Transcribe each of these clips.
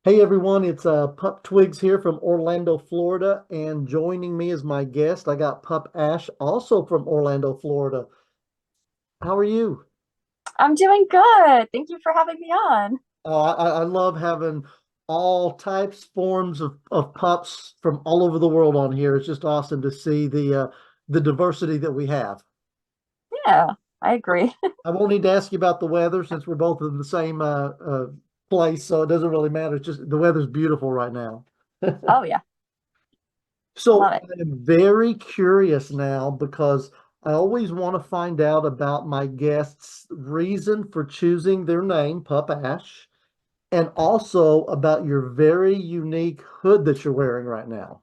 Hey everyone, it's Pup Twigs here from Orlando, Florida, and joining me as my guest, I got Pup Ash, also from Orlando, Florida. How are you? I'm doing good. Thank you for having me on. I love having all types, forms of pups from all over the world on here. It's just awesome to see the diversity that we have. Yeah, I agree. I won't need to ask you about the weather since we're both in the same place, so it doesn't really matter. It's just the weather's beautiful right now. Oh yeah, I So love it. I'm very curious now because I always want to find out about my guests' reason for choosing their name, Pup Ash, and also about your very unique hood that you're wearing right now.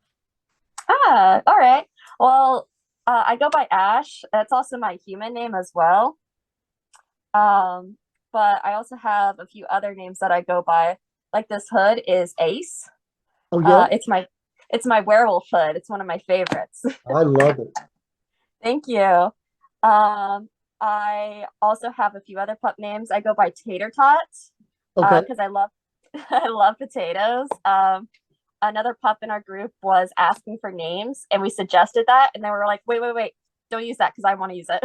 All right. Well, I go by Ash. That's also my human name as well. Um, but I also have a few other names that I go by. Like this hood is Ace. Oh yeah, It's my werewolf hood. It's one of my favorites. I love it. Thank you. I also have a few other pup names. I go by Tater Tot, Okay. because I love I love potatoes. Another pup in our group was asking for names, and we suggested that, and then we were like, wait, wait, wait, don't use that because I want to use it.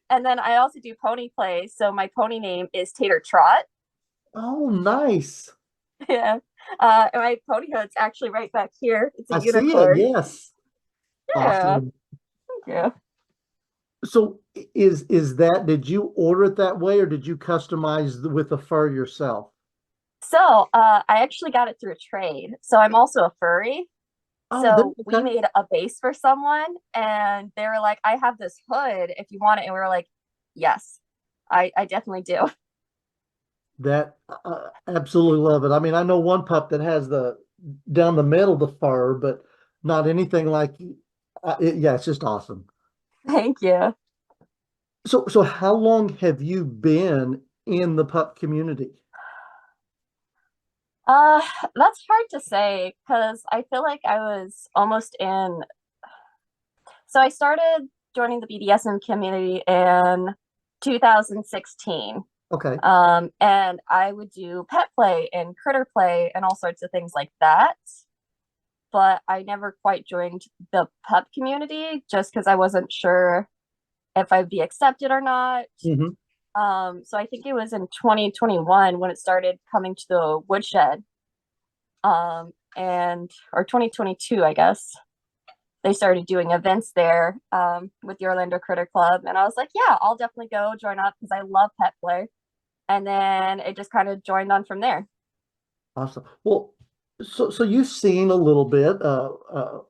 And then I also do pony play, so my pony name is Tater Trot. Oh, nice. Yeah. And my pony hood's actually right back here. It's a I see it. unicorn. Yes. Yeah, Awesome. thank you. So is that, did you order it that way or did you customize with the fur yourself? So I actually got it through a trade. So I'm also a furry. Oh, there, So we okay. made a base for someone, and they were like, I have this hood if you want it. And we were like, yes, I definitely do. That absolutely love it. I mean, I know one pup that has the down the middle the fur, but not anything like yeah, it's just awesome. Thank you. So how long have you been in the pup community? Uh, that's hard to say because I feel like I was almost in. So I started joining the BDSM community in 2016. Okay. And I would do pet play and critter play and all sorts of things like that. But I never quite joined the pup community just because I wasn't sure if I'd be accepted or not. Hmm. So I think it was in 2021 when it started coming to the woodshed. And or 2022, I guess. They started doing events there with the Orlando Critter Club. And I was like, yeah, I'll definitely go join up because I love pet play. And then it just kind of joined on from there. Awesome. Well, so you've seen a little bit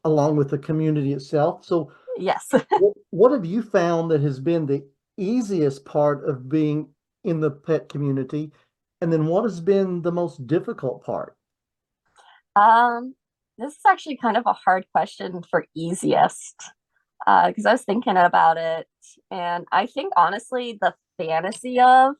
along with the community itself. So Yes. what have you found that has been the easiest part of being in the pet community? And then what has been the most difficult part? um, this is actually kind of a hard question for easiest because I was thinking about it. And I think honestly, the fantasy of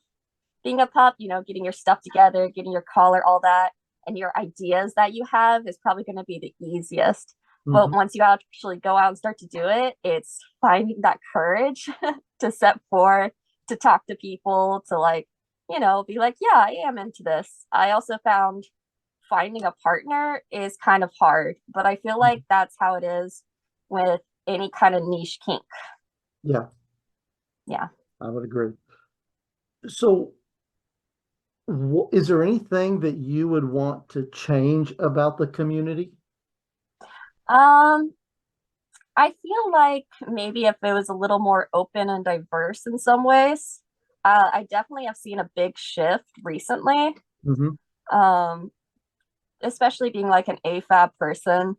being a pup, getting your stuff together, getting your collar, all that, and your ideas that you have is probably going to be the easiest. But Hmm. once you actually go out and start to do it, it's finding that courage to set forth, to talk to people, to be like, yeah, I am into this. I also found finding a partner is kind of hard, but I feel like that's how it is with any kind of niche kink. Yeah, Yeah. I would agree. So, is there anything that you would want to change about the community? Um, I feel like maybe if it was a little more open and diverse in some ways, I definitely have seen a big shift recently. Hmm. Um, Especially being like an AFAB person,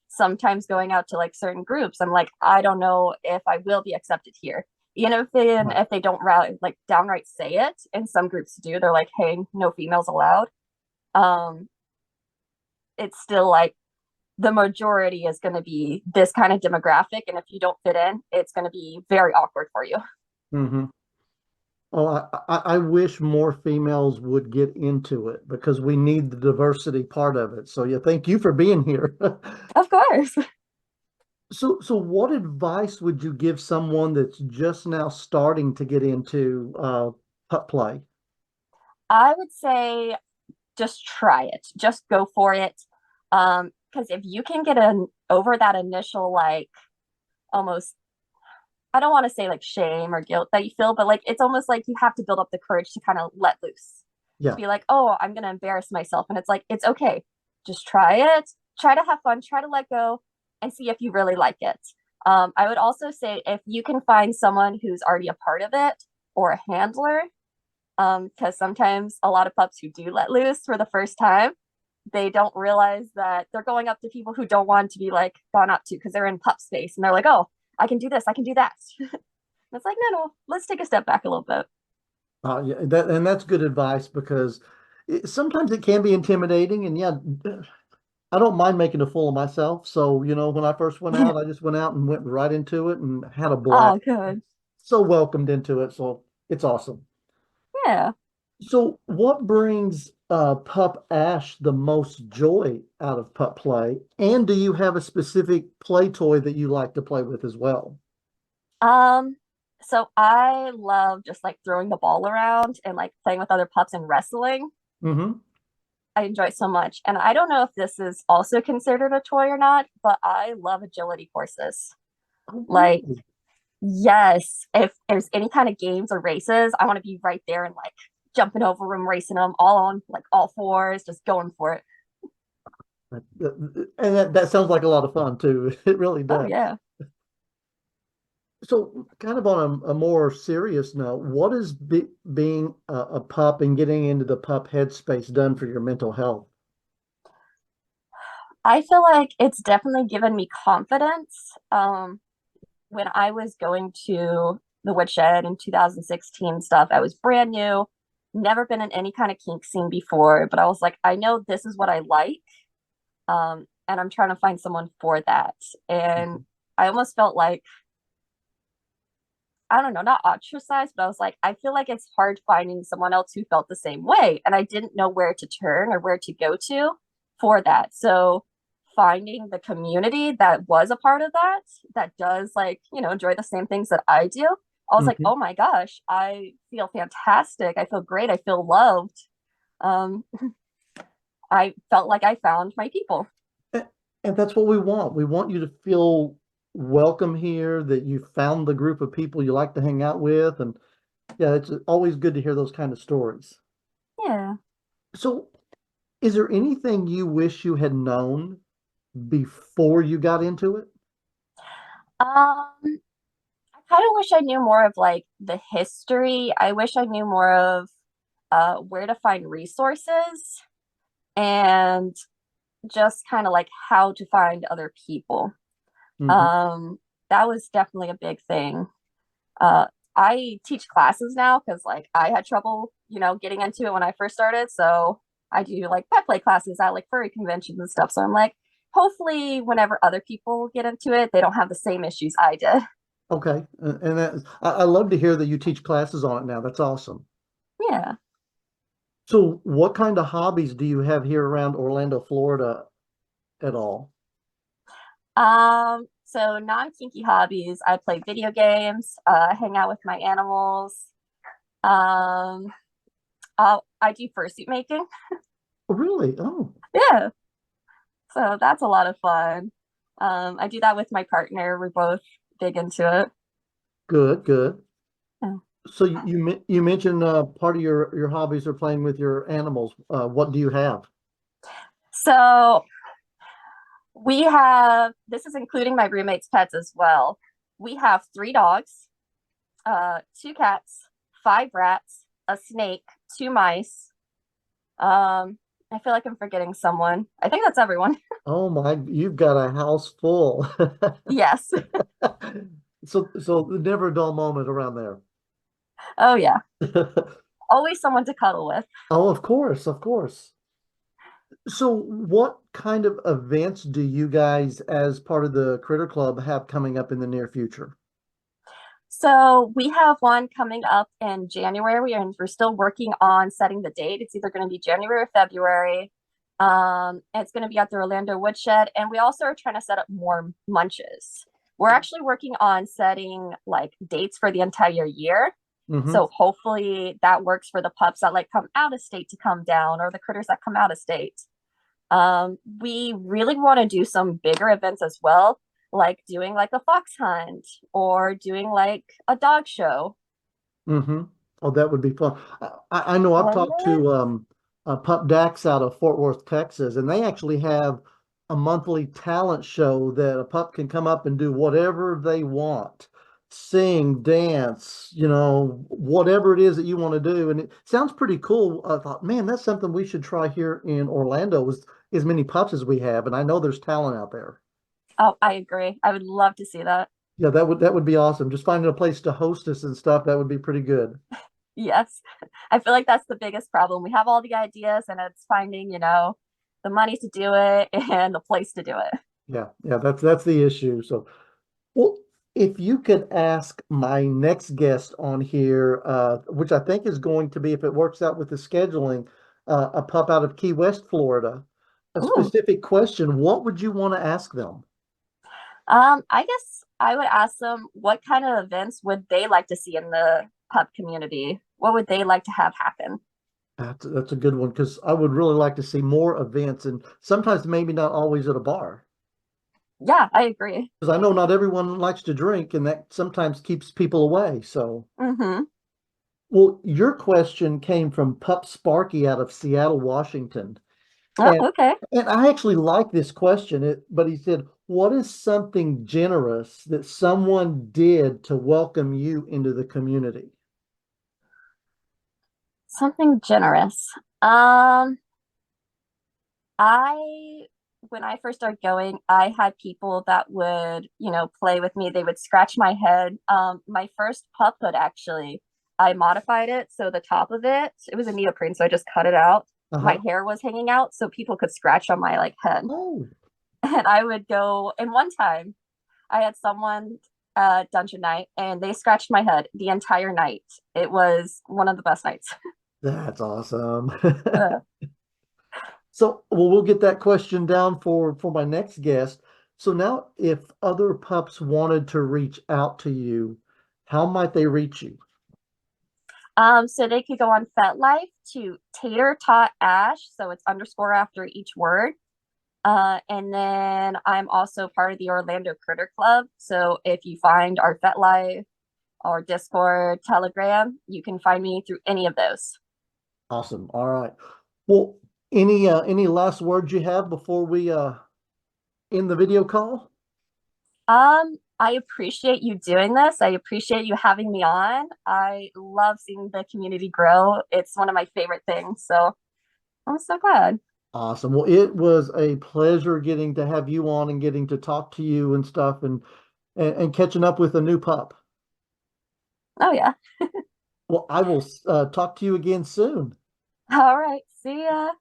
sometimes going out to like certain groups, I'm like, I don't know if I will be accepted here. If they don't like downright say it, and some groups do, they're like, hey, no females allowed. Um, it's still like the majority is going to be this kind of demographic, and if you don't fit in, it's going to be very awkward for you. Hmm. Oh, I wish more females would get into it because we need the diversity part of it. So yeah, thank you for being here. Of course. So what advice would you give someone that's just now starting to get into pup play? I would say just try it. Just go for it. Because if you can get an over that initial like almost I don't want to say like shame or guilt that you feel, but like it's almost like you have to build up the courage to kind of let loose. To Yeah. be like, oh, I'm gonna embarrass myself. And it's like, it's okay. Just try it. Try to have fun, try to let go and see if you really like it. I would also say if you can find someone who's already a part of it or a handler, because sometimes a lot of pups who do let loose for the first time, they don't realize that they're going up to people who don't want to be like gone up to because they're in pup space and they're like, oh, I can do this, I can do that. It's like, no, no, let's take a step back a little bit. Yeah, that's good advice because sometimes it can be intimidating. And yeah, I don't mind making a fool of myself. So, when I first went out, I just went out and went right into it and had a blast. Oh, good. So welcomed into it. So it's awesome. Yeah. So what brings Pup Ash the most joy out of pup play? And do you have a specific play toy that you like to play with as well? Um, so I love just like throwing the ball around and like playing with other pups and wrestling. Mm-hmm. I enjoy it so much. And I don't know if this is also considered a toy or not, but I love agility courses. Oh, Like, really? yes, if there's any kind of games or races, I want to be right there and like jumping over them, racing them all on like all fours, just going for it. And that sounds like a lot of fun too. It really Oh, does. yeah. So, kind of on a more serious note, what is being a pup and getting into the pup headspace done for your mental health? I feel like it's definitely given me confidence. When I was going to the woodshed in 2016 stuff, I was brand new, never been in any kind of kink scene before, but I was like, I know this is what I like. And I'm trying to find someone for that. And I almost felt like, I don't know, not ostracized, but I was like, I feel like it's hard finding someone else who felt the same way. And I didn't know where to turn or where to go to for that. So finding the community that was a part of that, that does like, enjoy the same things that I do. I was like, Mhm. oh my gosh, I feel fantastic. I feel great. I feel loved. Um, I felt like I found my people. A- And that's what we want. We want you to feel welcome here, that you found the group of people you like to hang out with. And yeah, it's always good to hear those kind of stories. Yeah. So, is there anything you wish you had known before you got into it? I kind of wish I knew more of like the history. I wish I knew more of where to find resources and just kind of like how to find other people. Hmm. Um, that was definitely a big thing. Uh, I teach classes now because like I had trouble, getting into it when I first started. So I do like pet play classes at like furry conventions and stuff. So I'm like, hopefully, whenever other people get into it, they don't have the same issues I did. Okay. And I love to hear that you teach classes on it now. That's awesome. Yeah. So, what kind of hobbies do you have here around Orlando, Florida at all? So non-kinky hobbies, I play video games, hang out with my animals. Um, I do fursuit making. Oh, really? Oh, Yeah. So that's a lot of fun. I do that with my partner. We're both big into it. good, good. Yeah. So you mentioned part of your hobbies are playing with your animals. What do you have? So we have, this is including my roommate's pets as well. We have three dogs, two cats, five rats, a snake, two mice. I feel like I'm forgetting someone. I think that's everyone. Oh my, you've got a house full. Yes. So never a dull moment around there. Oh, yeah. Always someone to cuddle with. Oh, of course, of course. So what kind of events do you guys, as part of the Critter Club, have coming up in the near future? So we have one coming up in January, and we're still working on setting the date. It's either going to be January or February. It's going to be at the Orlando Woodshed, and we also are trying to set up more munches. We're actually working on setting like dates for the entire year. Hmm. So hopefully that works for the pups that like come out of state to come down or the critters that come out of state. We really want to do some bigger events as well, like doing like a fox hunt or doing like a dog show. Hmm. Oh, that would be fun. I know I've Wouldn't talked it? to Pup Dax out of Fort Worth, Texas, and they actually have a monthly talent show that a pup can come up and do whatever they want. Sing, dance, whatever it is that you want to do. And it sounds pretty cool. I thought, man, that's something we should try here in Orlando with as many pups as we have. And I know there's talent out there. Oh, I agree. I would love to see that. Yeah, that would be awesome. Just finding a place to host us and stuff, that would be pretty good. Yes. I feel like that's the biggest problem. We have all the ideas and it's finding, the money to do it and the place to do it. Yeah, yeah, that's the issue. So, well, if you could ask my next guest on here, which I think is going to be, if it works out with the scheduling, a pup out of Key West, Florida, a Ooh. specific question, what would you want to ask them? I guess I would ask them what kind of events would they like to see in the pub community? What would they like to have happen? That's a good one because I would really like to see more events and sometimes maybe not always at a bar. Yeah, I agree. Because I know not everyone likes to drink and that sometimes keeps people away. So, Mm-hmm. well, your question came from Pup Sparky out of Seattle, Washington. Oh, And okay. and I actually like this question, but he said, "What is something generous that someone did to welcome you into the community?" Something generous. Um, I when I first started going, I had people that would, play with me. They would scratch my head. My first pup hood actually, I modified it so the top of it was a neoprene, so I just cut it out. My Uh-huh. hair was hanging out, so people could scratch on my like head. Oh, And I would go. And one time, I had someone dungeon night, and they scratched my head the entire night. It was one of the best nights. that's awesome. Uh, So, well, we'll get that question down for my next guest. So now, if other pups wanted to reach out to you, how might they reach you? so they could go on FetLife to Tater Tot Ash, so it's underscore after each word. And then I'm also part of the Orlando Critter Club. So if you find our FetLife or Discord, Telegram, you can find me through any of those. Awesome. All right. Well, any last words you have before we end the video call? I appreciate you doing this. I appreciate you having me on. I love seeing the community grow. It's one of my favorite things. So I'm so glad. Awesome. Well, it was a pleasure getting to have you on and getting to talk to you and stuff and catching up with a new pup. Oh, yeah. Well, I will talk to you again soon. All right. See ya.